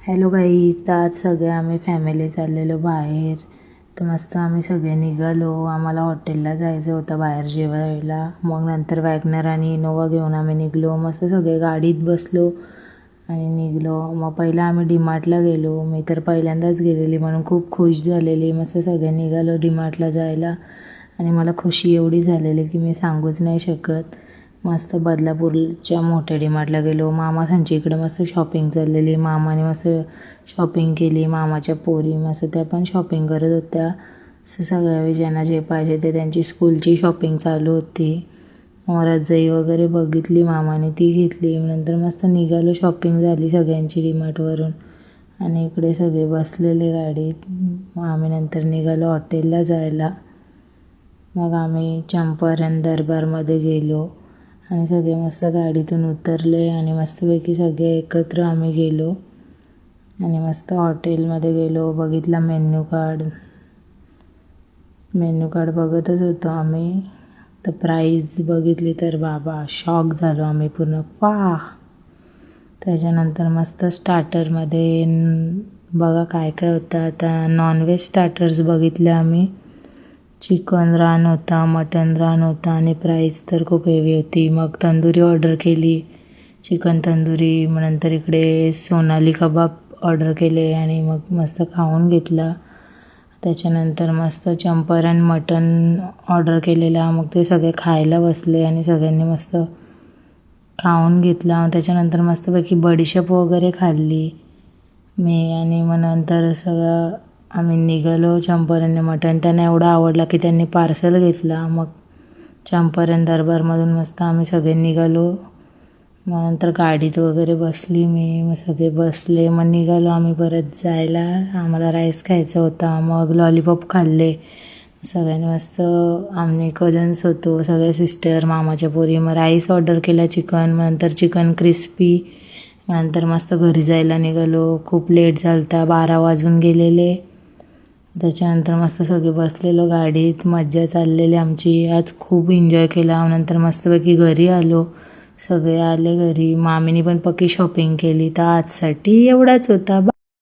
Hello guys, तर आज सगळे आम्ही फॅमिली चाललेलो बाहेर. तर मस्त आम्ही सगळे निघालो. आम्हाला हॉटेलला जायचं होतं बाहेर जेवायला. मग नंतर वॅगनर आणि इनोवा घेऊन आम्ही निघलो. मस्त सगळे गाडीत बसलो आणि निघलो. मग पहिला आम्ही डीमार्टला गेलो. मी तर पहिल्यांदाच गेलेली म्हणून खूप खुश झालेली. मस्त सगळे निघालो डीमार्टला जायला आणि मला खुशी एवढी झालेली की मी सांगूच नाही शकत. मस्त बदलापूरच्या मोठ्या डीमार्टला गेलो. मामाच्या इकडं मस्त शॉपिंग चाललेली. मामाने मस्त शॉपिंग केली. मामाच्या पोरी मस्त त्या पण शॉपिंग करत होत्या. असं सगळ्या ज्यांना जे पाहिजे ते त्यांची स्कूलची शॉपिंग चालू होती. मग रजाई वगैरे बघितली मामाने, ती घेतली. नंतर मस्त निघालो. शॉपिंग झाली सगळ्यांची डीमार्टवरून आणि इकडे सगळे बसलेले गाडीत. मग आम्ही नंतर निघालो हॉटेलला जायला. मग आम्ही चंपारण दरबारमध्ये गेलो आणि सगळे मस्त गाडीतून उतरले आणि मस्तपैकी सगळे एकत्र आम्ही गेलो आणि मस्त हॉटेलमध्ये गेलो. बघितला मेन्यू कार्ड बघतच होतो आम्ही. तर प्राईज बघितली तर बाबा शॉक झालो आम्ही पूर्ण. त्याच्यानंतर मस्त स्टार्टरमध्ये बघा काय काय होतं. आता नॉनव्हेज स्टार्टर्स बघितले आम्ही. चिकन रान होता, मटन रान होता आणि प्राईस तर खूप हेवी होती. मग तंदुरी ऑर्डर केली, चिकन तंदुरी. मग नंतर इकडे सोनाली कबाब ऑर्डर केले आणि मग मस्त खाऊन घेतला. त्याच्यानंतर मस्त चंपारण मटन ऑर्डर केलेला. मग ते सगळे खायला बसले आणि सगळ्यांनी मस्त खाऊन घेतला. त्याच्यानंतर मस्तपैकी बडीशेप वगैरे खाल्ली मी आणि मग नंतर सगळं आम्ही निघालो. चंपारण मटण त्यांना एवढा आवडला की त्यांनी पार्सल घेतला. मग चंपारण दरबारमधून मस्त आम्ही सगळे निघालो. मग नंतर गाडीत वगैरे बसली मी. मग सगळे बसले. मग निघालो आम्ही परत जायला. आम्हाला राईस खायचा होता. मग लॉलीपॉप खाल्ले सगळ्यांनी मस्त. आम्ही कझन्स होतो सगळे, सिस्टर, मामाच्या पोरी. मग राईस ऑर्डर केला चिकन. मग नंतर चिकन क्रिस्पी. नंतर मस्त घरी जायला निघालो. खूप लेट झाला होता, 12 वाजून गेलेले. त्याच्यानंतर मस्त सगळे बसलेलो गाडीत, मज्जा चाललेली आमची. आज खूप एन्जॉय केला. नंतर मस्तपैकी घरी आलो. सगळे आले घरी. मामीने पण पक्की शॉपिंग केली. तर आजसाठी एवढाच होता.